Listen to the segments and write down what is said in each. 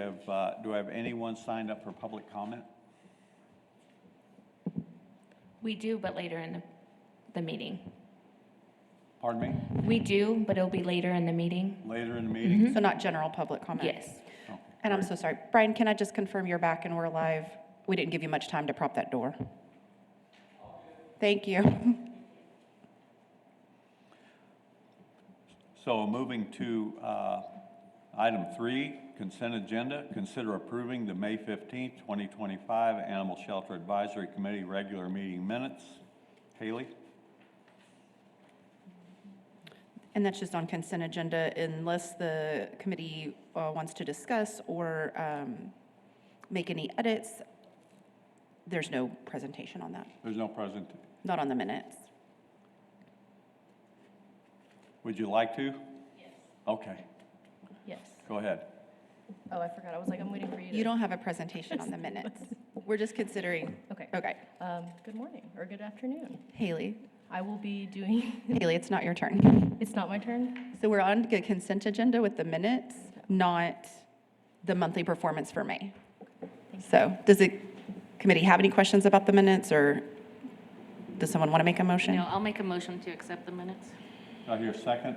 Do I have anyone signed up for public comment? We do, but later in the meeting. Pardon me? We do, but it'll be later in the meeting. Later in the meeting? So not general public comment? Yes. Oh, And I'm great. so sorry. Brian, can I just confirm you're back and we're live? We didn't give you much time to prop that door. Thank you. So moving to item 3, consent agenda, consider approving the May 15th, 2025 Animal Shelter Advisory Committee regular meeting minutes. Haley? And that's just on consent agenda unless the committee wants to discuss or make any edits. There's no presentation on that, There's no present. not on the minutes. Would you like to? Yes. Okay, Yes. go ahead. Oh, I forgot. I was like, I'm waiting for you to. You don't have a presentation on the minutes. We're just considering. Okay. Okay. Good morning or good afternoon. Haley, I will be doing, Haley, it's not your turn. it's not my turn? So we're on the consent agenda with the minutes, not the monthly performance for May. So does the committee have any questions about the minutes, or does someone want to make a motion? No, I'll make a motion to accept the minutes. Do I hear a second?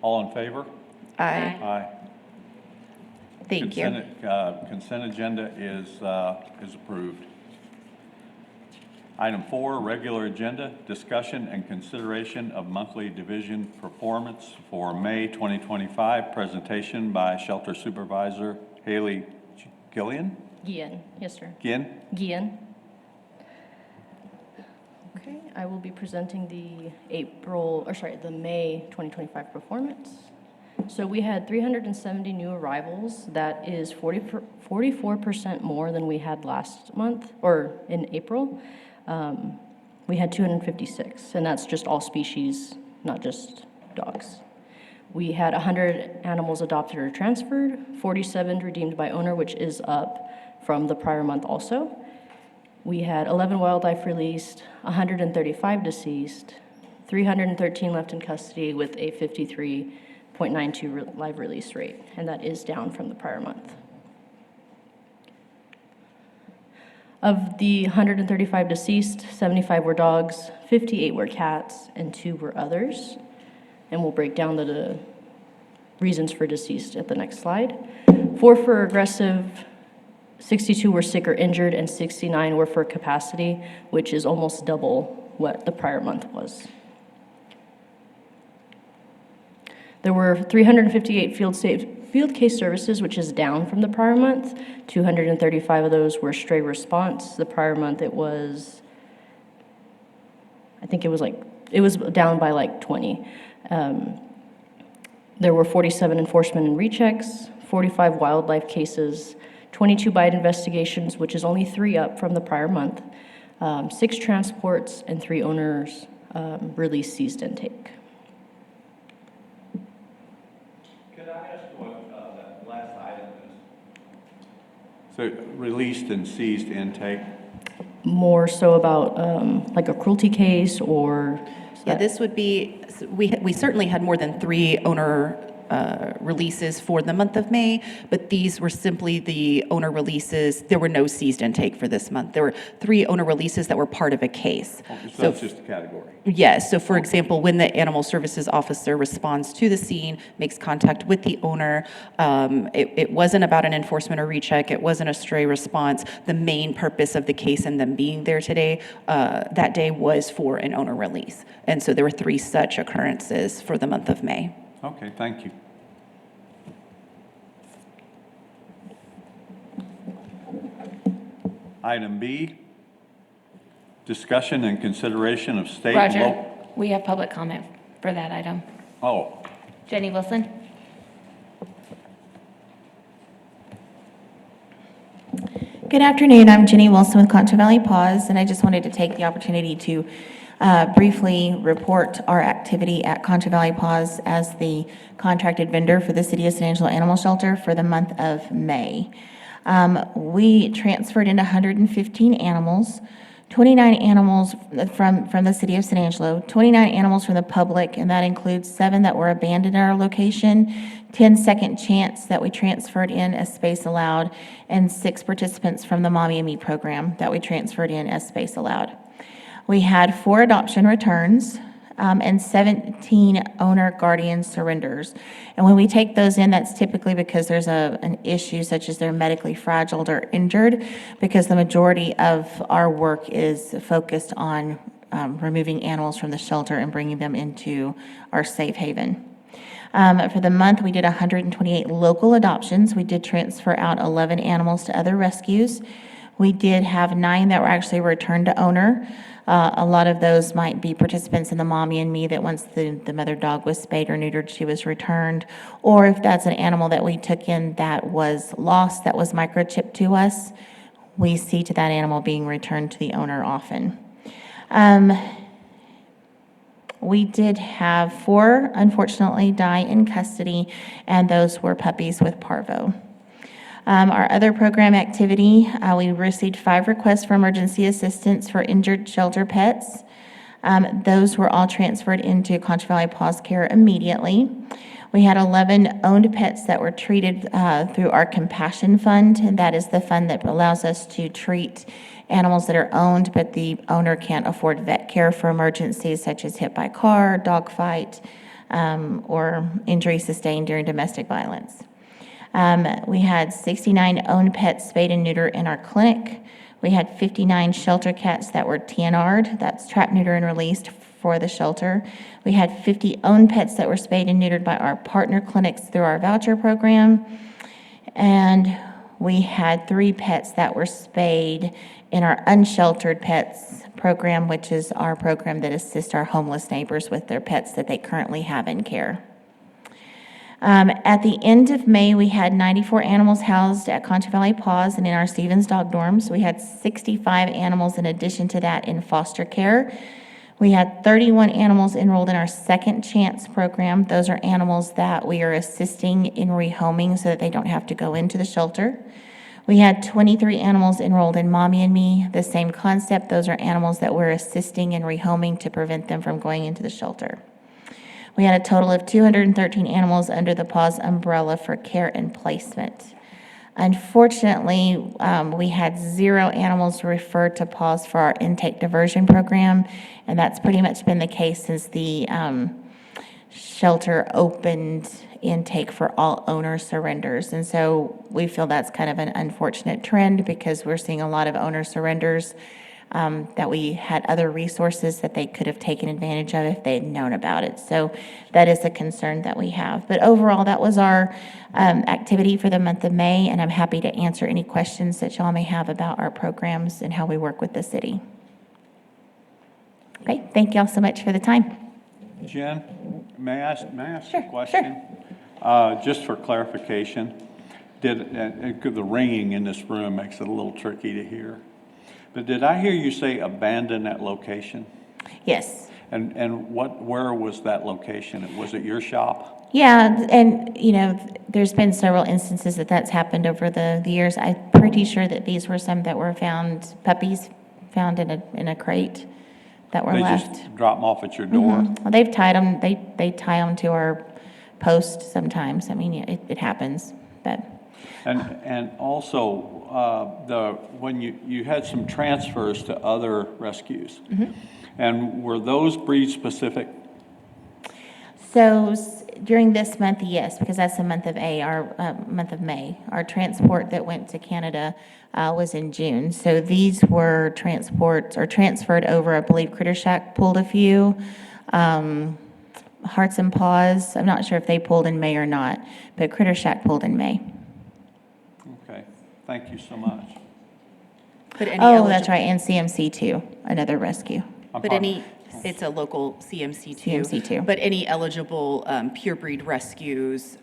All in favor? Aye. Aye. Thank you. Consent agenda is approved. Item 4, regular agenda, discussion and consideration of monthly division performance for May 2025, presentation by Shelter Supervisor Haley Gillian. Gian. Yes, sir. Ginn? Gian. Okay, I will be presenting the the May 2025 performance. So we had 370 new arrivals. That is 44% more than we had last month, or in April. We had 256, and that's just all species, not just dogs. We had 100 animals adopted or transferred, 47 redeemed by owner, which is up from the prior month also. We had 11 wildlife released, 135 deceased, 313 left in custody with a 53.92 live release rate, and that is down from the prior month. Of the 135 deceased, 75 were dogs, 58 were cats, and 2 were others. And we'll break down the reasons for deceased at the next slide. 4 for aggressive, 62 were sick or injured, and 69 were for capacity, which is almost double what the prior month was. There were 358 field case services, which is down from the prior month. 235 of those were stray response. The prior month it was, I think it was down by like 20. There were 47 enforcement and rechecks, 45 wildlife cases, 22 bite investigations, which is only 3 up from the prior month, 6 transports, and 3 owners released seized intake. Could I ask what that last item is? So released and seized intake? More so about like a cruelty case or? Yeah, this would be, we certainly had more than 3 owner releases for the month of May, but these were simply the owner releases. There were no seized intake for this month. There were 3 owner releases that were part of a case. So that's just a category. Yes, so for example, when the animal services officer responds to the scene, makes contact with the owner, it wasn't about an enforcement or recheck, it wasn't a stray response. The main purpose of the case and them being there today, that day was for an owner release. And so there were 3 such occurrences for the month of May. Okay, thank you. Item B, discussion and consideration of state and Roger, local. we have public comment for that item. Oh, Jenny Wilson? Good afternoon. I'm Jenny Wilson with Concho Valley Paws, and I just wanted to take the opportunity to briefly report our activity at Concho Valley Paws as the contracted vendor for the City of San Angelo Animal Shelter for the month of May. We transferred in 115 animals, 29 animals from the city of San Angelo, 29 animals from the public, and that includes 7 that were abandoned at our location, 10 second chance that we transferred in as space allowed, and 6 participants from the Mommy and Me program that we transferred in as space allowed. We had 4 adoption returns, and 17 owner guardian surrenders. And when we take those in, that's typically because there's an issue such as they're medically fragile or injured, because the majority of our work is focused on removing animals from the shelter and bringing them into our safe haven. For the month, we did 128 local adoptions. We did transfer out 11 animals to other rescues. We did have 9 that were actually returned to owner. A lot of those might be participants in the Mommy and Me that once the mother dog was spayed or neutered, she was returned. Or if that's an animal that we took in that was lost, that was microchipped to us, we see to that animal being returned to the owner often. We did have 4, unfortunately, die in custody, and those were puppies with parvo. Our other program activity, we received 5 requests for emergency assistance for injured shelter pets. Those were all transferred into Concho Valley Paws Care immediately. We had 11 owned pets that were treated through our Compassion Fund, and that is the fund that allows us to treat animals that are owned, but the owner can't afford vet care for emergencies such as hit by car, dog fight, or injury sustained during domestic violence. We had 69 owned pets spayed and neutered in our clinic. We had 59 shelter cats that were TNR'd, that's trapped, neutered, and released for the shelter. We had 50 owned pets that were spayed and neutered by our partner clinics through our voucher program. And we had 3 pets that were spayed in our unsheltered pets program, which is our program that assists our homeless neighbors with their pets that they currently have in care. At the end of May, we had 94 animals housed at Concho Valley Paws and in our Stevens dog dorms. We had 65 animals in addition to that in foster care. We had 31 animals enrolled in our Second Chance program. Those are animals that we are assisting in rehoming so that they don't have to go into the shelter. We had 23 animals enrolled in Mommy and Me, the same concept. Those are animals that we're assisting in rehoming to prevent them from going into the shelter. We had a total of 213 animals under the Paws umbrella for care and placement. Unfortunately, we had 0 animals referred to Paws for our intake diversion program, and that's pretty much been the case since the shelter opened intake for all owner surrenders. And so we feel that's kind of an unfortunate trend because we're seeing a lot of owner surrenders that we had other resources that they could have taken advantage of if they had known about it. So that is a concern that we have. But overall, that was our activity for the month of May, and I'm happy to answer any questions that y'all may have about our programs and how we work with the city. Okay, thank y'all so much for the time. Jen, may I ask Sure, a question? Just for clarification, the ringing in this room makes it a little tricky to hear. But did I hear you say abandon that location? Yes. And where was that location? Was it your shop? Yeah, and, there's been several instances that that's happened over the years. I'm pretty sure that these were some that were found, puppies found in a crate that were They left. just drop them off at your door? Well, they've tied them, they tie them to our post sometimes. I mean, it happens, but. And also, when you had some transfers to other rescues, and were those breed specific? So during this month, yes, because that's the month of month of May. Our transport that went to Canada was in June. So these were transports or transferred over. I believe Critter Shack pulled a few. Hearts and Paws, I'm not sure if they pulled in May or not, but Critter Shack pulled in May. Okay, thank you so much. But any Oh, that's right, and CMC too, another rescue. It's a local CMC too. CMC too. But any eligible pure breed rescues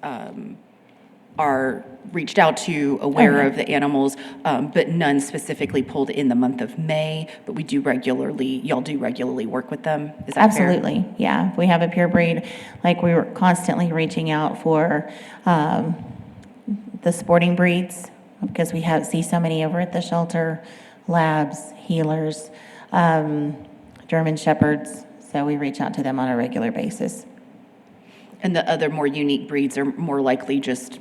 are reached out to, aware of the animals, but none specifically pulled in the month of May. But y'all do regularly work with them, is that fair? Absolutely, yeah. We have a pure breed, like we were constantly reaching out for the sporting breeds because we see so many over at the shelter, labs, healers. German Shepherds, so we reach out to them on a regular basis. And the other more unique breeds are more likely just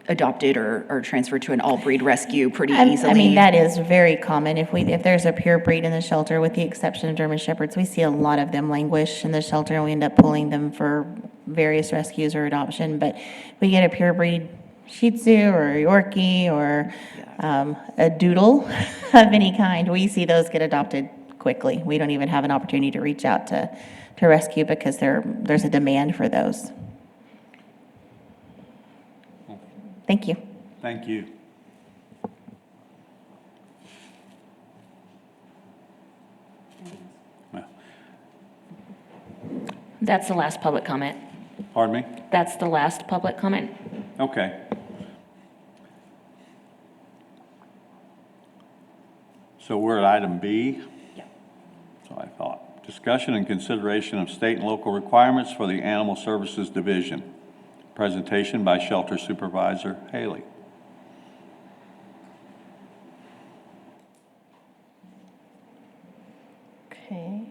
adopted or transferred to an all-breed rescue pretty easily. I mean, that is very common. If there's a pure breed in the shelter, with the exception of German Shepherds, we see a lot of them languish in the shelter, and we end up pulling them for various rescues or adoption. But we get a pure breed Shih Tzu or a Yorkie or a Doodle of any kind, we see those get adopted quickly. We don't even have an opportunity to reach out to rescue because there's a demand for those. Thank you. Thank you. Well, That's the last public comment. pardon me? That's the last public comment. Okay. So we're at item B? Yeah. So I thought. Discussion and consideration of state and local requirements for the Animal Services Division. Presentation by Shelter Supervisor Haley. Okay.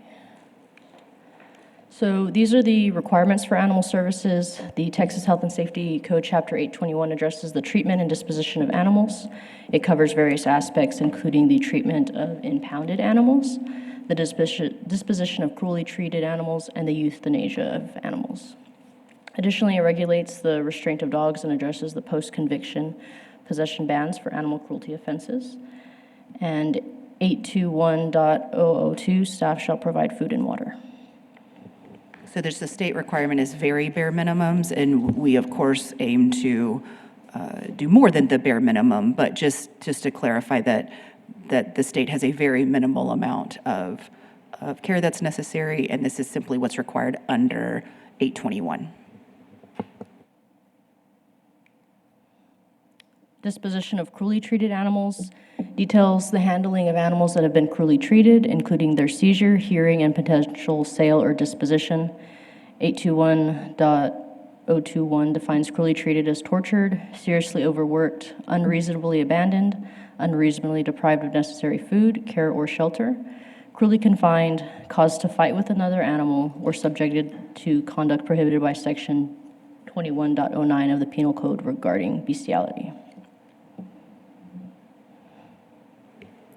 So these are the requirements for animal services. The Texas Health and Safety Code, Chapter 821, addresses the treatment and disposition of animals. It covers various aspects, including the treatment of impounded animals, the disposition of cruelly treated animals, and the euthanasia of animals. Additionally, it regulates the restraint of dogs and addresses the post-conviction possession bans for animal cruelty offenses. And 821.002, staff shall provide food and water. So there's the state requirement is very bare minimums, and we, of course, aim to do more than the bare minimum, but just to clarify that the state has a very minimal amount of care that's necessary, and this is simply what's required under 821. Disposition of cruelly treated animals details the handling of animals that have been cruelly treated, including their seizure, hearing, and potential sale or disposition. 821.021 defines cruelly treated as tortured, seriously overworked, unreasonably abandoned, unreasonably deprived of necessary food, care, or shelter, cruelly confined, caused to fight with another animal, or subjected to conduct prohibited by Section 21.09 of the Penal Code regarding bestiality.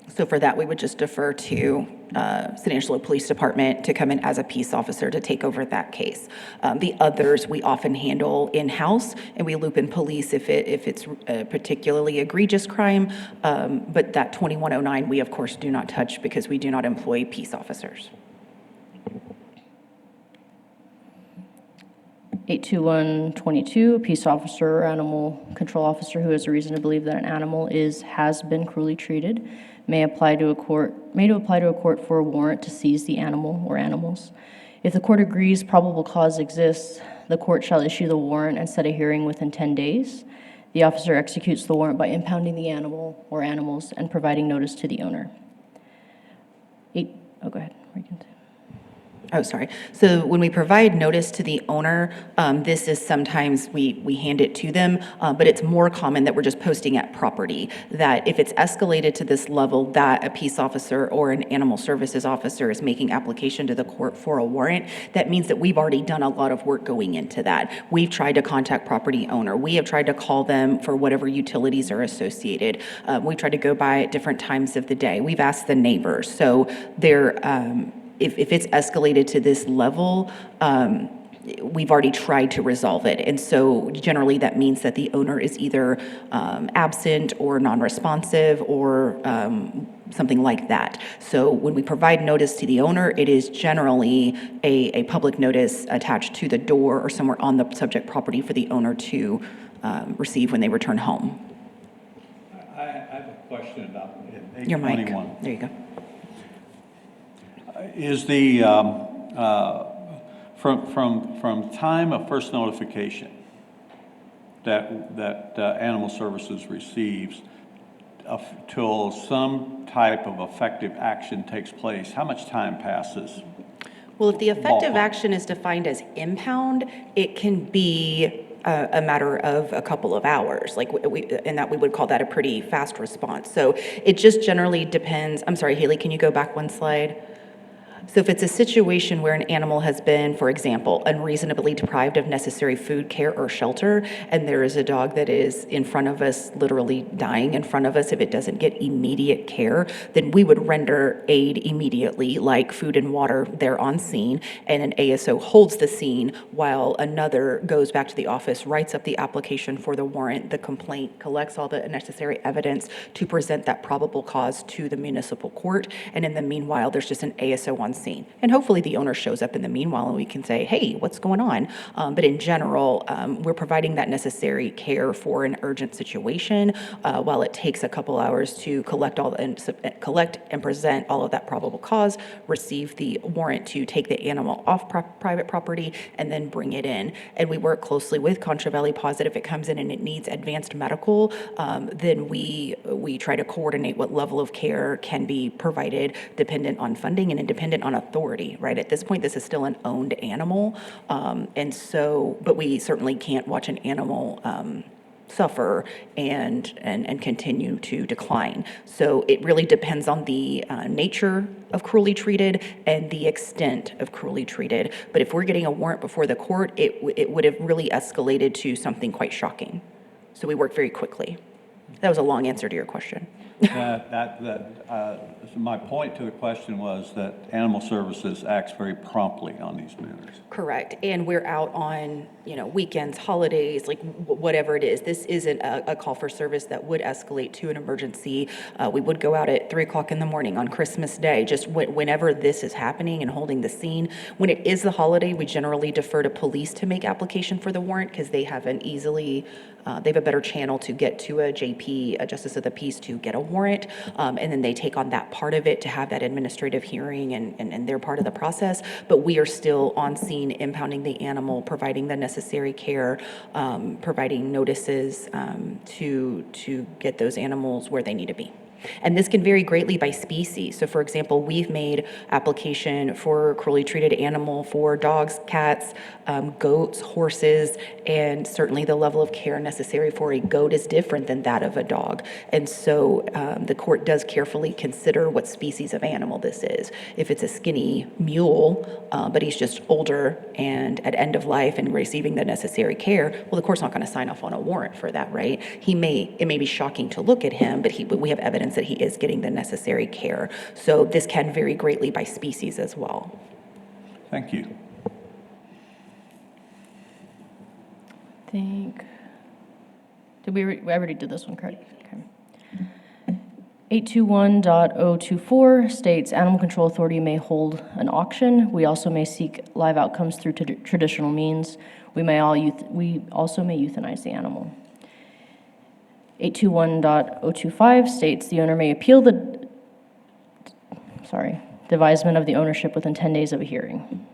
So for that, we would just defer to San Angelo Police Department to come in as a peace officer to take over that case. The others, we often handle in-house, and we loop in police if it's a particularly egregious crime. But that 2109, we of course do not touch because we do not employ peace officers. 821.22, a peace officer or animal control officer who has a reason to believe that an animal has been cruelly treated may apply to a court for a warrant to seize the animal or animals. If the court agrees probable cause exists, the court shall issue the warrant and set a hearing within 10 days. The officer executes the warrant by impounding the animal or animals and providing notice to the owner. Go ahead. Oh, sorry. So when we provide notice to the owner, this is sometimes we hand it to them, but it's more common that we're just posting at property, that if it's escalated to this level, that a peace officer or an animal services officer is making application to the court for a warrant, that means that we've already done a lot of work going into that. We've tried to contact property owner. We have tried to call them for whatever utilities are associated. We tried to go by at different times of the day. We've asked the neighbors. So they're... If it's escalated to this level, we've already tried to resolve it. And so generally that means that the owner is either absent or non-responsive or something like that. So when we provide notice to the owner, it is generally a public notice attached to the door or somewhere on the subject property for the owner to receive when they return home. I have a question about Your mic. 821. There you go. Is the, from time of first notification that Animal Services receives till some type of effective action takes place, how much time passes? Well, if the effective Ballpark. action is defined as impound, it can be a matter of a couple of hours, like and that we would call that a pretty fast response. So it just generally depends. I'm sorry, Haley, can you go back one slide? So if it's a situation where an animal has been, for example, unreasonably deprived of necessary food, care, or shelter, and there is a dog that is in front of us, literally dying in front of us, if it doesn't get immediate care, then we would render aid immediately, like food and water there on scene, and an ASO holds the scene while another goes back to the office, writes up the application for the warrant, the complaint, collects all the necessary evidence to present that probable cause to the municipal court, and in the meanwhile, there's just an ASO on scene. And hopefully the owner shows up in the meanwhile and we can say, hey, what's going on? But in general, we're providing that necessary care for an urgent situation while it takes a couple hours to collect and present all of that probable cause, receive the warrant to take the animal off private property, and then bring it in. And we work closely with Contra Valley Paws that if it comes in and it needs advanced medical, then we try to coordinate what level of care can be provided dependent on funding and independent on authority, right? At this point, this is still an owned animal. And so, but we certainly can't watch an animal suffer and continue to decline. So it really depends on the nature of cruelly treated and the extent of cruelly treated. But if we're getting a warrant before the court, it would have really escalated to something quite shocking. So we work very quickly. That was a long answer to your question. So my point to the question was that Animal Services acts very promptly on these matters. Correct. And we're out on, weekends, holidays, like whatever it is. This isn't a call for service that would escalate to an emergency. We would go out at 3:00 in the morning on Christmas Day, just whenever this is happening and holding the scene. When it is the holiday, we generally defer to police to make application for the warrant because they have they have a better channel to get to a JP, a Justice of the Peace, to get a warrant. And then they take on that part of it to have that administrative hearing and they're part of the process. But we are still on scene, impounding the animal, providing the necessary care, providing notices to get those animals where they need to be. And this can vary greatly by species. So for example, we've made application for cruelly treated animal for dogs, cats, goats, horses, and certainly the level of care necessary for a goat is different than that of a dog. And so the court does carefully consider what species of animal this is. If it's a skinny mule, but he's just older and at end of life and receiving the necessary care, well, the court's not going to sign off on a warrant for that, right? It may be shocking to look at him, but we have evidence that he is getting the necessary care. So this can vary greatly by species as well. Thank you. We already did this one, correct? Okay. 821.024 states Animal Control Authority may hold an auction. We also may seek live outcomes through traditional means. We also may euthanize the animal. 821.025 states the owner may appeal the devisement of the ownership within 10 days of a hearing.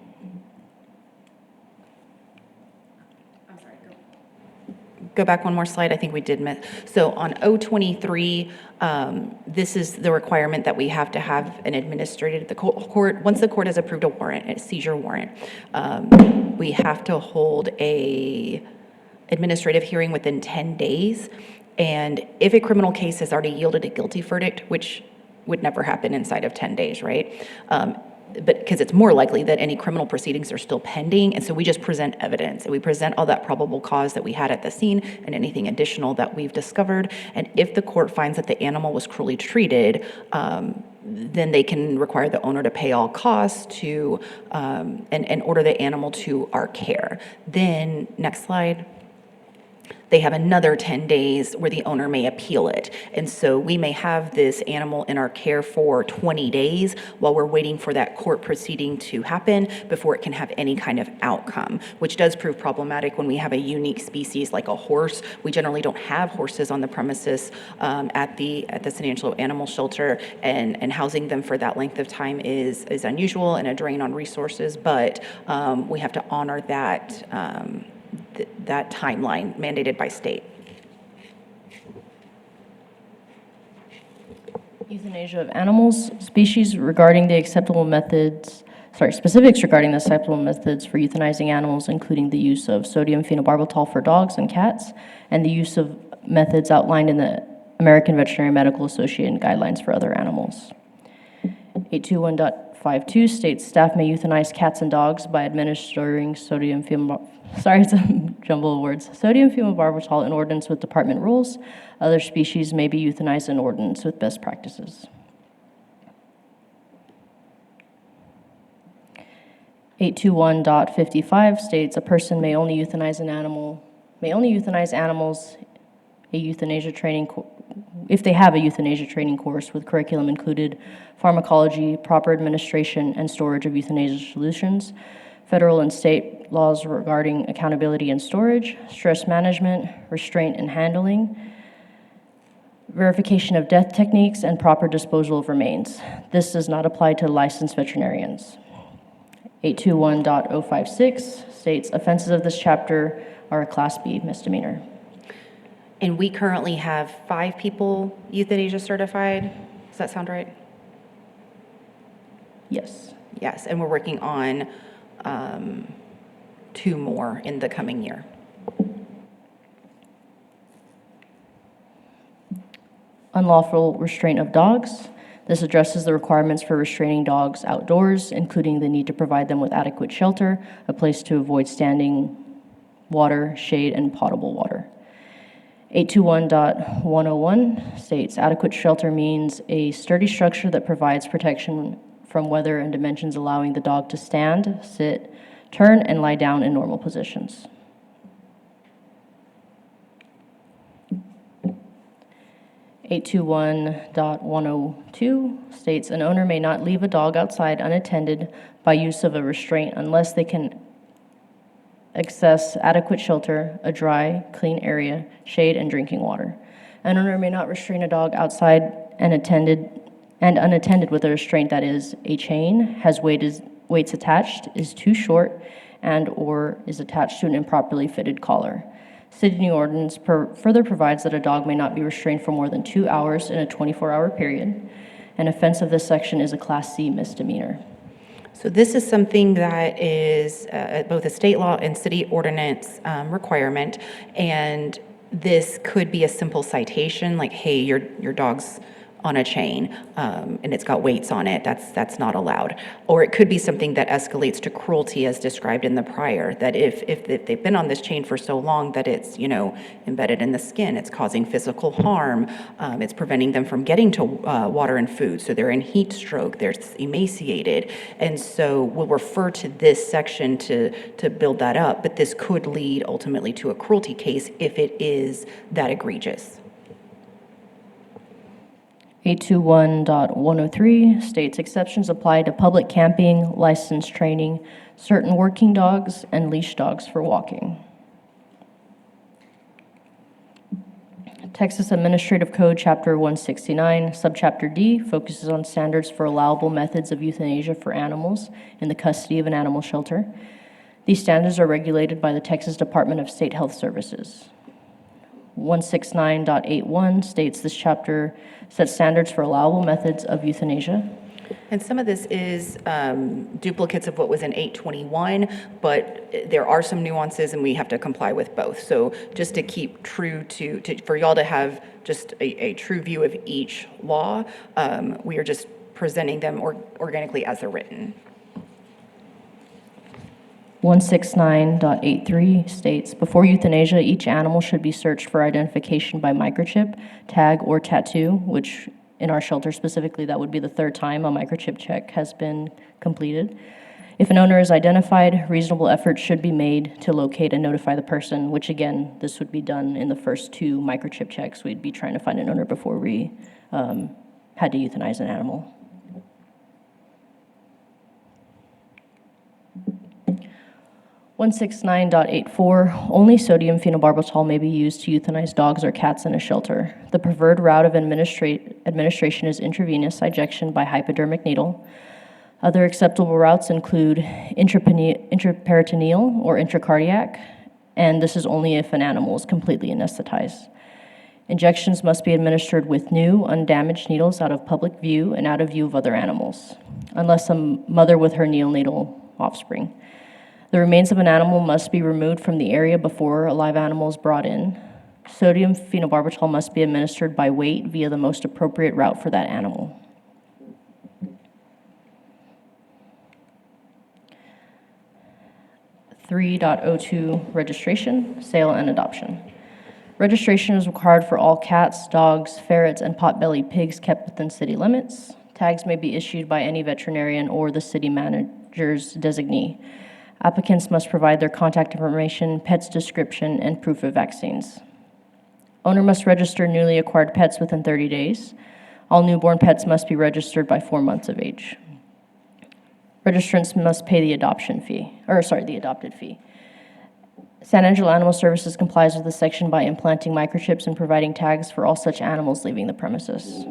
Go back one more slide. I think we did miss. So on 023, this is the requirement that we have to have an administrated at the court. Once the court has approved a warrant, a seizure warrant, we have to hold a administrative hearing within 10 days. And if a criminal case has already yielded a guilty verdict, which would never happen inside of 10 days, right? But because it's more likely that any criminal proceedings are still pending. And so we just present evidence and we present all that probable cause that we had at the scene and anything additional that we've discovered. And if the court finds that the animal was cruelly treated, then they can require the owner to pay all costs to and order the animal to our care. Then, next slide. They have another 10 days where the owner may appeal it. And so we may have this animal in our care for 20 days while we're waiting for that court proceeding to happen before it can have any kind of outcome, which does prove problematic when we have a unique species like a horse. We generally don't have horses on the premises at the San Angelo Animal Shelter, and housing them for that length of time is unusual and a drain on resources, but we have to honor that that timeline mandated by state. Euthanasia of animals, species regarding the acceptable methods specifics regarding the acceptable methods for euthanizing animals, including the use of sodium phenobarbital for dogs and cats, and the use of methods outlined in the American Veterinary Medical Association guidelines for other animals. 821.52 states staff may euthanize cats and dogs by administering sodium phenobarbital in accordance with department rules. Other species may be euthanized in accordance with best practices. 821.55 states a person may only euthanize animals if they have a euthanasia training course with curriculum included pharmacology, proper administration, and storage of euthanasia solutions, federal and state laws regarding accountability and storage, stress management, restraint and handling, verification of death techniques, and proper disposal of remains. This does not apply to licensed veterinarians. 821.056 states offenses of this chapter are a Class B misdemeanor. And we currently have 5 people euthanasia certified. Does that sound right? Yes. Yes, and we're working on 2 more in the coming year. Unlawful restraint of dogs. This addresses the requirements for restraining dogs outdoors, including the need to provide them with adequate shelter, a place to avoid standing water, shade, and potable water. 821.101 states adequate shelter means a sturdy structure that provides protection from weather and dimensions allowing the dog to stand, sit, turn, and lie down in normal positions. 821.102 states an owner may not leave a dog outside unattended by use of a restraint unless they can access adequate shelter, a dry, clean area, shade, and drinking water. An owner may not restrain a dog outside and unattended with a restraint that is a chain, has weights attached, is too short, and or is attached to an improperly fitted collar. City ordinance further provides that a dog may not be restrained for more than 2 hours in a 24-hour period. An offense of this section is a Class C misdemeanor. So this is something that is both a state law and city ordinance requirement, and this could be a simple citation, like, hey, your dog's on a chain, and it's got weights on it. That's not allowed. Or it could be something that escalates to cruelty, as described in the prior. That if they've been on this chain for so long that it's embedded in the skin, it's causing physical harm. It's preventing them from getting to water and food. So they're in heat stroke. They're emaciated, and so we'll refer to this section to build that up. But this could lead ultimately to a cruelty case if it is that egregious. 821.103 states exceptions apply to public camping, licensed training, certain working dogs, and leash dogs for walking. Texas Administrative Code, Chapter 169, Subchapter D, focuses on standards for allowable methods of euthanasia for animals in the custody of an animal shelter. These standards are regulated by the Texas Department of State Health Services. 169.81 states this chapter sets standards for allowable methods of euthanasia. And some of this is duplicates of what was in 821, but there are some nuances and we have to comply with both. So just to keep true to for y'all to have just a true view of each law, we are just presenting them organically as they're written. 169.83 states, before euthanasia, each animal should be searched for identification by microchip, tag, or tattoo, which in our shelter specifically, that would be the 3rd time a microchip check has been completed. If an owner is identified, reasonable efforts should be made to locate and notify the person, which again, this would be done in the first 2 microchip checks. We'd be trying to find an owner before we had to euthanize an animal. 169.84, only sodium phenobarbital may be used to euthanize dogs or cats in a shelter. The preferred route of administration is intravenous ejection by hypodermic needle. Other acceptable routes include intraperitoneal or intracardiac, and this is only if an animal is completely anesthetized. Injections must be administered with new, undamaged needles out of public view and out of view of other animals, unless a mother with her neonatal offspring. The remains of an animal must be removed from the area before a live animal is brought in. Sodium phenobarbital must be administered by weight via the most appropriate route for that animal. .02 registration, sale, and adoption. Registration is required for all cats, dogs, ferrets, and pot-bellied pigs kept within city limits. Tags may be issued by any veterinarian or the city manager's designee. Applicants must provide their contact information, pet's description, and proof of vaccines. Owner must register newly acquired pets within 30 days. All newborn pets must be registered by 4 months of age. Registrants must pay the adopted fee. San Angelo Animal Services complies with this section by implanting microchips and providing tags for all such animals leaving the premises.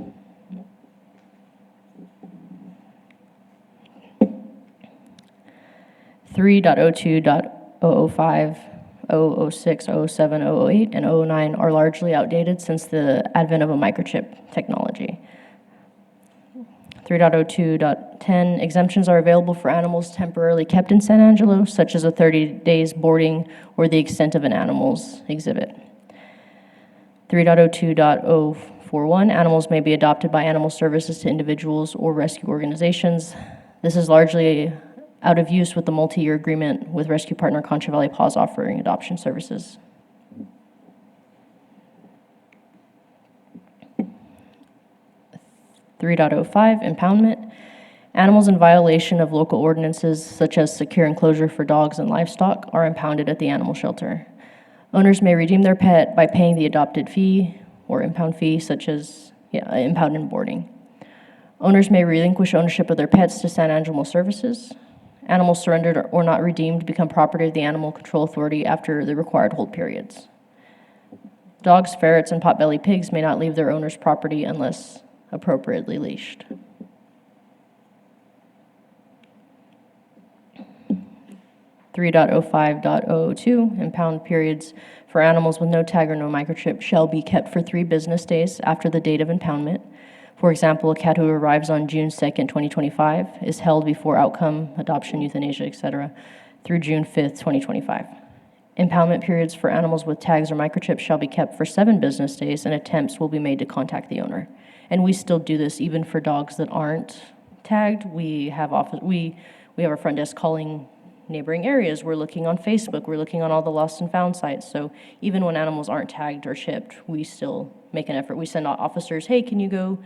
.02.005, 006, 007, 008, and 009 are largely outdated since the advent of a microchip technology. 3.02.10, exemptions are available for animals temporarily kept in San Angelo, such as a 30 days boarding or the extent of an animal's exhibit. 3.02.041, animals may be adopted by animal services to individuals or rescue organizations. This is largely out of use with the multi-year agreement with rescue partner Contra Valley Paws offering adoption services. .05, impoundment. Animals in violation of local ordinances such as secure enclosure for dogs and livestock are impounded at the animal shelter. Owners may redeem their pet by paying the adopted fee or impound fee, such as impound and boarding. Owners may relinquish ownership of their pets to San Angelo Services. Animals surrendered or not redeemed become property of the Animal Control Authority after the required hold periods. Dogs, ferrets, and pot-bellied pigs may not leave their owner's property unless appropriately leashed. .05.002, impound periods for animals with no tag or no microchip shall be kept for 3 business days after the date of impoundment. For example, a cat who arrives on June 2nd, 2025 is held before outcome, adoption, euthanasia, etc., through June 5th, 2025. Impoundment periods for animals with tags or microchips shall be kept for 7 business days, and attempts will be made to contact the owner. And we still do this even for dogs that aren't tagged. We have our front desk calling neighboring areas. We're looking on Facebook. We're looking on all the lost and found sites. So even when animals aren't tagged or shipped, we still make an effort. We send out officers, hey, can you go?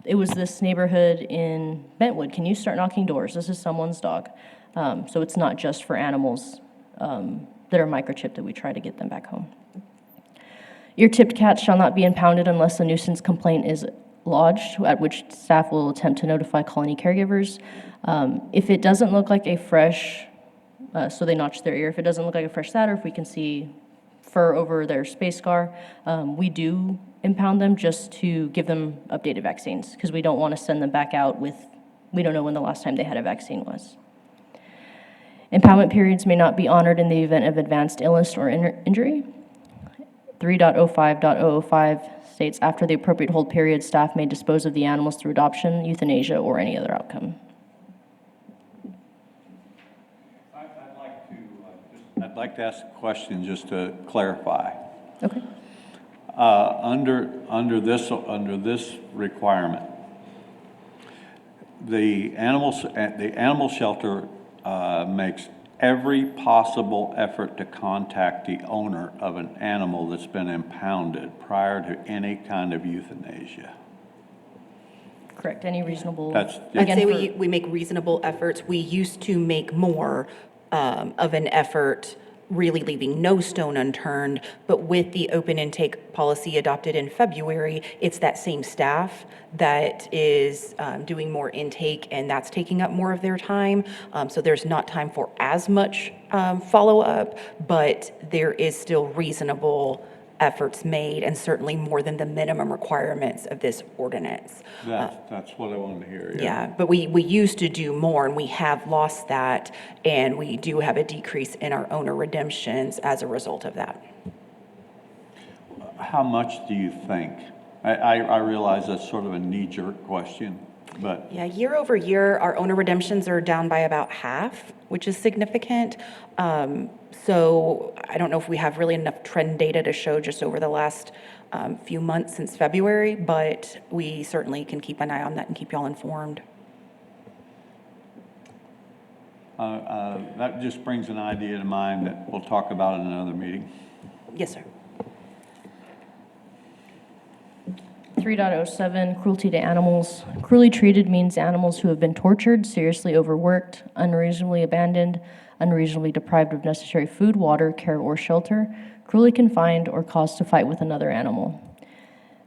It was this neighborhood in Bentwood. Can you start knocking doors? This is someone's dog. So it's not just for animals that are microchipped that we try to get them back home. Ear-tipped cats shall not be impounded unless a nuisance complaint is lodged, at which staff will attempt to notify colony caregivers. If it doesn't look like a fresh, so they notch their ear, if it doesn't look like a fresh saddle, if we can see fur over their space scar, we do impound them just to give them updated vaccines because we don't want to send them back out with, we don't know when the last time they had a vaccine was. Impoundment periods may not be honored in the event of advanced illness or injury. 3.05.005 states after the appropriate hold period, staff may dispose of the animals through adoption, euthanasia, or any other outcome. I'd like to ask a question just to clarify. Okay. Under this requirement, the animal shelter makes every possible effort to contact the owner of an animal that's been impounded prior to any kind of euthanasia. Correct. Any reasonable. That's- I'd Again, say for- we make reasonable efforts. We used to make more of an effort, really leaving no stone unturned. But with the open intake policy adopted in February, it's that same staff that is doing more intake, and that's taking up more of their time. So there's not time for as much follow-up, but there is still reasonable efforts made, and certainly more than the minimum requirements of this ordinance. That's what I wanted to hear, Yeah, but we used to do more, and we have lost that, and we do have a decrease in our owner redemptions as a result of that. How much do you think? I realize that's sort of a knee-jerk question, but Yeah, year over year, our owner redemptions are down by about half, which is significant. So I don't know if we have really enough trend data to show just over the last few months since February, but we certainly can keep an eye on that and keep y'all informed. that just brings an idea to mind that we'll talk about in another meeting. Yes, sir. 3.07, cruelty to animals. Cruelly treated means animals who have been tortured, seriously overworked, unreasonably abandoned, unreasonably deprived of necessary food, water, care, or shelter, cruelly confined, or caused to fight with another animal.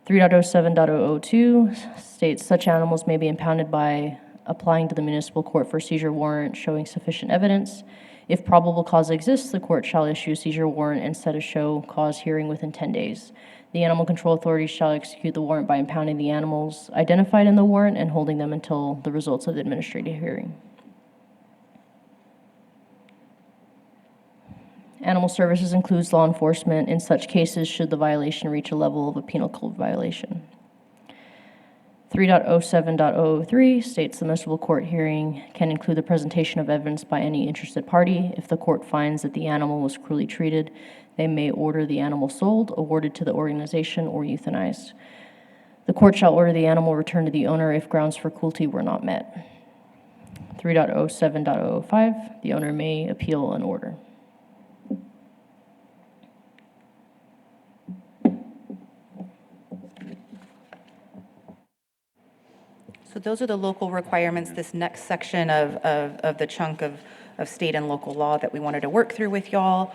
3.07.002 states such animals may be impounded by applying to the municipal court for seizure warrant showing sufficient evidence. If probable cause exists, the court shall issue a seizure warrant and set a show cause hearing within 10 days. The animal control authority shall execute the warrant by impounding the animals identified in the warrant and holding them until the results of the administrative hearing. Animal services includes law enforcement in such cases should the violation reach a level of a penal code violation. 3.07.003 states the municipal court hearing can include the presentation of evidence by any interested party. If the court finds that the animal was cruelly treated, they may order the animal sold, awarded to the organization, or euthanized. The court shall order the animal returned to the owner if grounds for cruelty were not met. 3.07.005, the owner may appeal an order. So those are the local requirements, this next section of the chunk of state and local law that we wanted to work through with y'all.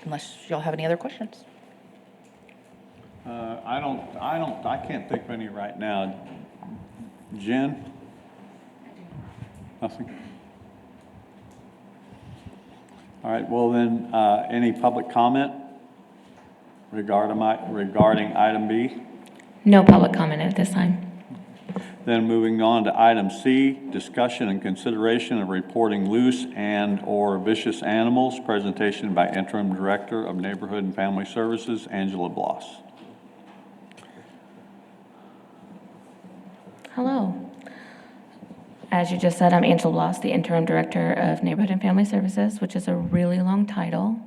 Unless y'all have any other questions. I can't think of any right now. Jen? Nothing? All right, well then, any public comment regarding item B? No public comment at this time. Then moving on to item C, discussion and consideration of reporting loose and/or vicious animals, presentation by Interim Director of Neighborhood and Family Services, Angela Bloss. Hello. As you just said, I'm Angela Bloss, the Interim Director of Neighborhood and Family Services, which is a really long title.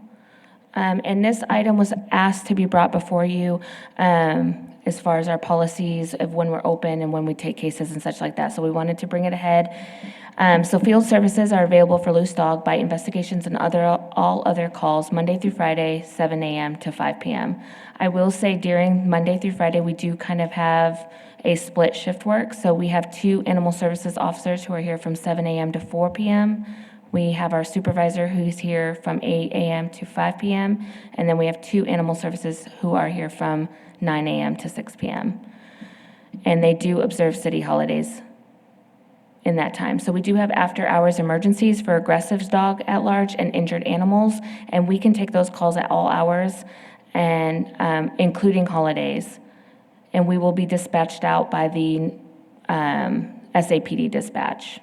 And this item was asked to be brought before you as far as our policies of when we're open and when we take cases and such like that. So we wanted to bring it ahead. So field services are available for loose dog, bite investigations, and all other calls Monday through Friday, 7 a.m. to 5 p.m. I will say during Monday through Friday, we do kind of have a split shift work. So we have 2 animal services officers who are here from 7 a.m. to 4 p.m. We have our supervisor who's here from 8 a.m. to 5 p.m. And then we have 2 animal services who are here from 9 a.m. to 6 p.m. And they do observe city holidays in that time. So we do have after-hours emergencies for aggressive dog at large and injured animals, and we can take those calls at all hours, and including holidays. And we will be dispatched out by the SAPD dispatch.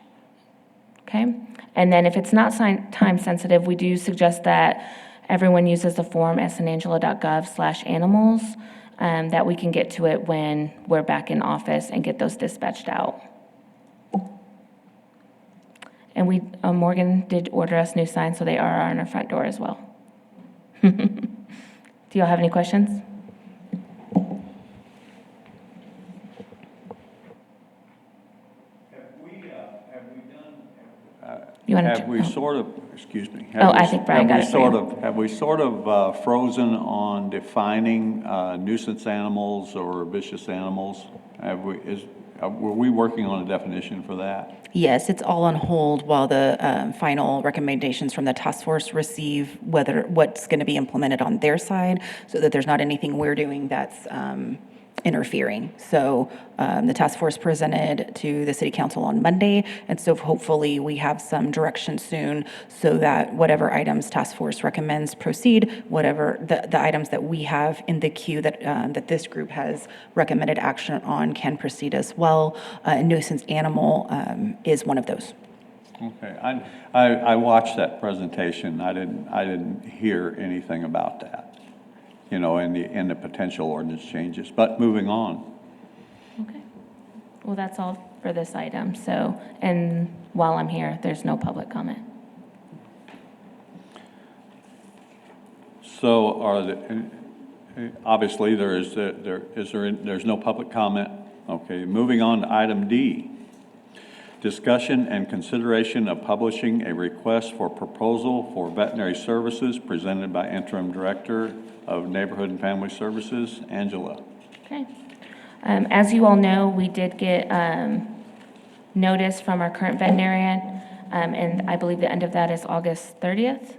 Okay? And then if it's not time sensitive, we do suggest that everyone uses the form snangela.gov/animals, that we can get to it when we're back in office and get those dispatched out. And we, Morgan did order us new signs, so they are on our front door as well. Do y'all have any questions? You want to? Have we sort of, excuse me. Oh, I think Brian got it for you. Have we sort of frozen on defining nuisance animals or vicious animals? Were we working on a definition for that? Yes, it's all on hold while the final recommendations from the task force receive what's going to be implemented on their side, so that there's not anything we're doing that's interfering. So the task force presented to the city council on Monday, and so hopefully we have some direction soon so that whatever items task force recommends proceed, whatever the items that we have in the queue that this group has recommended action on can proceed as well. Nuisance animal is one of those. Okay, I watched that presentation. I didn't hear anything about that, you know, in the potential ordinance changes, but moving on. Okay. Well, that's all for this item, so, and while I'm here, there's no public comment. So obviously there's no public comment. Okay, moving on to item D. Discussion and consideration of publishing a request for proposal for veterinary services presented by Interim Director of Neighborhood and Family Services, Angela. Okay. As you all know, we did get notice from our current veterinarian, and I believe the end of that is August 30th.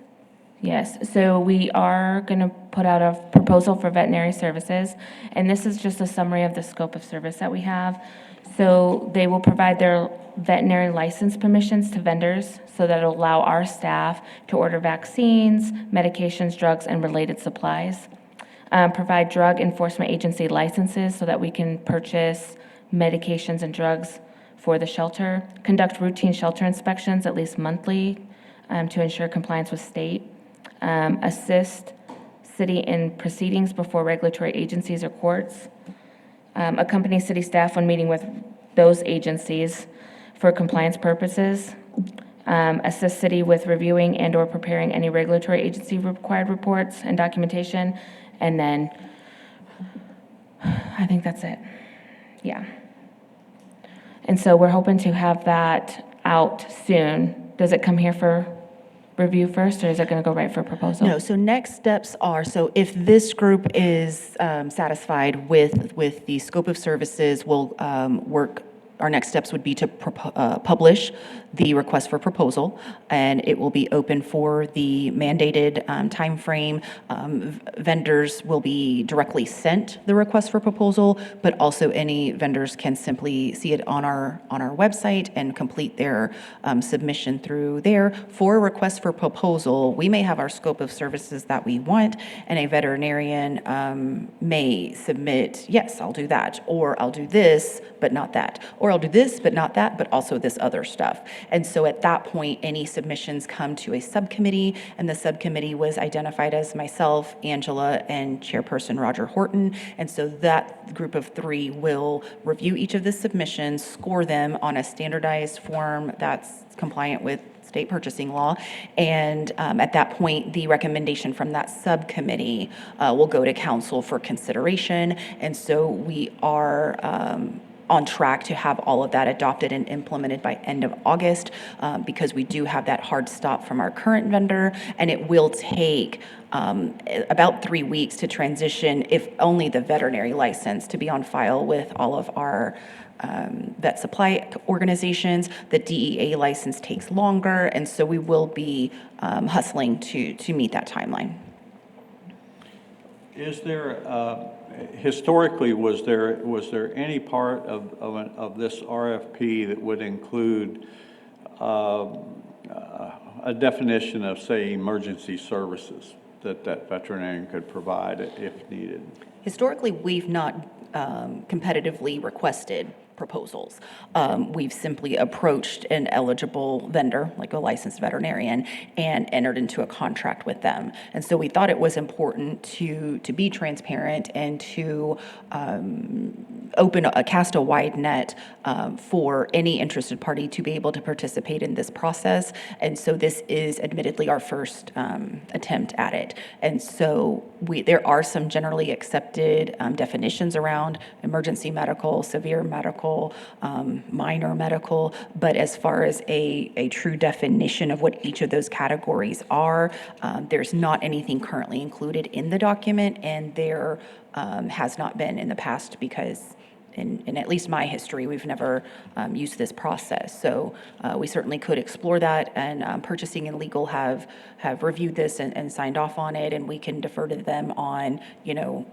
Yes, so we are going to put out a proposal for veterinary services, and this is just a summary of the scope of service that we have. So they will provide their veterinary license permissions to vendors so that it'll allow our staff to order vaccines, medications, drugs, and related supplies. Provide drug enforcement agency licenses so that we can purchase medications and drugs for the shelter. Conduct routine shelter inspections at least monthly to ensure compliance with state. Assist city in proceedings before regulatory agencies or courts. Accompany city staff when meeting with those agencies for compliance purposes. Assist city with reviewing and/or preparing any regulatory agency required reports and documentation. And then, I think that's it. Yeah. And so we're hoping to have that out soon. Does it come here for review first, or is it going to go right for proposal? No, so next steps are, so if this group is satisfied with the scope of services, we'll work, our next steps would be to publish the request for proposal, and it will be open for the mandated timeframe. Vendors will be directly sent the request for proposal, but also any vendors can simply see it on our website and complete their submission through there. For a request for proposal, we may have our scope of services that we want, and a veterinarian may submit, yes, I'll do that, or I'll do this, but not that, or I'll do this, but not that, but also this other stuff. And so at that point, any submissions come to a subcommittee, and the subcommittee was identified as myself, Angela, and Chairperson Roger Horton. And so that group of three will review each of the submissions, score them on a standardized form that's compliant with state purchasing law. And at that point, the recommendation from that subcommittee will go to council for consideration. And so we are on track to have all of that adopted and implemented by end of August, because we do have that hard stop from our current vendor, and it will take about 3 weeks to transition, if only the veterinary license, to be on file with all of our vet supply organizations. The DEA license takes longer, and so we will be hustling to meet that timeline. Is there, historically, was there any part of this RFP that would include a definition of, say, emergency services that veterinarian could provide if needed? Historically, we've not competitively requested proposals. We've simply approached an eligible vendor, like a licensed veterinarian, and entered into a contract with them. And so we thought it was important to be transparent and to cast a wide net for any interested party to be able to participate in this process. And so this is admittedly our first attempt at it. And so there are some generally accepted definitions around emergency medical, severe medical, minor medical, but as far as a true definition of what each of those categories are, there's not anything currently included in the document, and there has not been in the past, because in at least my history, we've never used this process. So we certainly could explore that, and purchasing and legal have reviewed this and signed off on it, and we can defer to them on,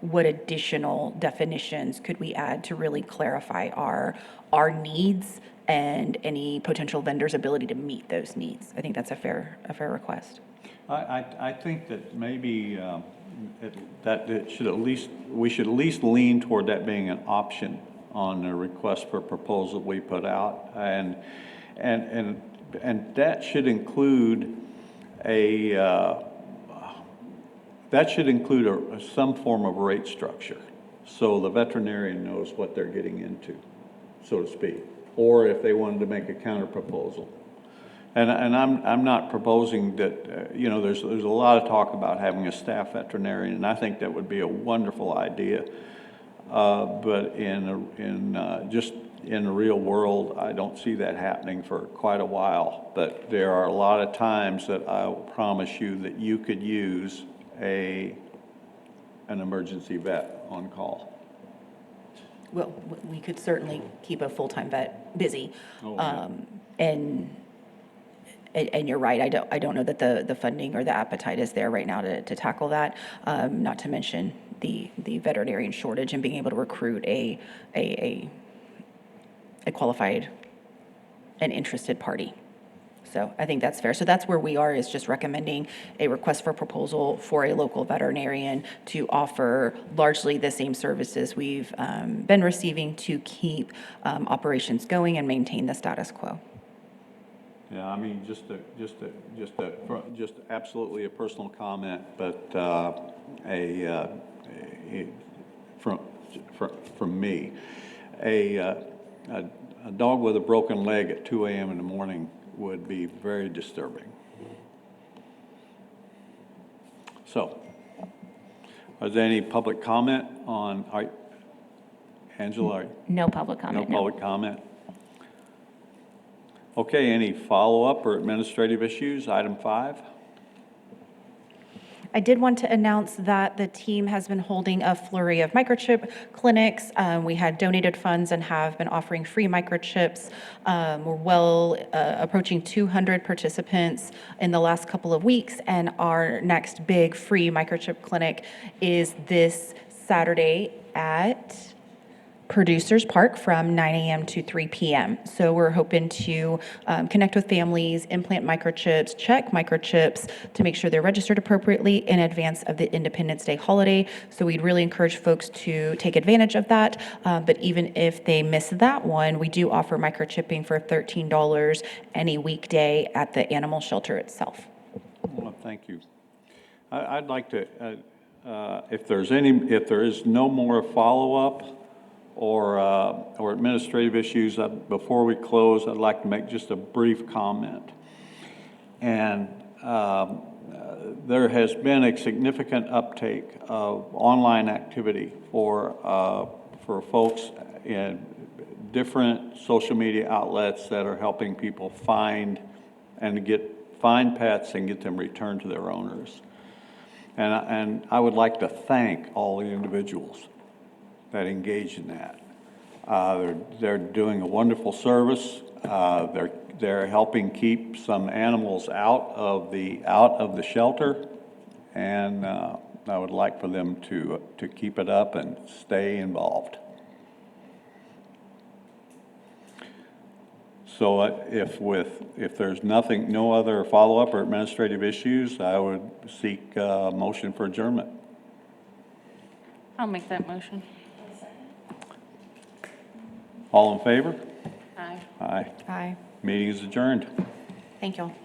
what additional definitions could we add to really clarify our needs and any potential vendor's ability to meet those needs. I think that's a fair request. I think that maybe we should at least lean toward that being an option on the request for proposal we put out, and and that should include some form of rate structure, so the veterinarian knows what they're getting into, so to speak, or if they wanted to make a counter proposal. And I'm not proposing that, you know, there's a lot of talk about having a staff veterinarian, and I think that would be a wonderful idea. But just in the real world, I don't see that happening for quite a while. But there are a lot of times that I will promise you that you could use an emergency vet on call. Well, we could certainly keep a full-time vet busy. Oh, yeah. And you're right, I don't know that the funding or the appetite is there right now to tackle that, not to mention the veterinarian shortage and being able to recruit a qualified and interested party. So I think that's fair. So that's where we are, is just recommending a request for proposal for a local veterinarian to offer largely the same services we've been receiving to keep operations going and maintain the status quo. Yeah, I mean, just absolutely a personal comment, but from me, a dog with a broken leg at 2 a.m. in the morning would be very disturbing. So, is there any public comment on, Angela? No public No comment, public comment? Okay, any follow-up or administrative issues? Item 5. I did want to announce that the team has been holding a flurry of microchip clinics. We had donated funds and have been offering free microchips. We're well approaching 200 participants in the last couple of weeks, and our next big free microchip clinic is this Saturday at Producers Park from 9 a.m. to 3 p.m. So we're hoping to connect with families, implant microchips, check microchips to make sure they're registered appropriately in advance of the Independence Day holiday. So we'd really encourage folks to take advantage of that. But even if they miss that one, we do offer microchipping for $13 any weekday at the animal shelter itself. Well, thank you. I'd like to, if there is no more follow-up or administrative issues, before we close, I'd like to make just a brief comment. And there has been a significant uptake of online activity for folks in different social media outlets that are helping people find pets and get them returned to their owners. And I would like to thank all the individuals that engage in that. They're doing a wonderful service. They're helping keep some animals out of the shelter, and I would like for them to keep it up and stay involved. So if there's no other follow-up or administrative issues, I would seek a motion for adjournment. I'll make that motion. All in favor? Aye. Aye. Aye. Meeting is adjourned. Thank you all.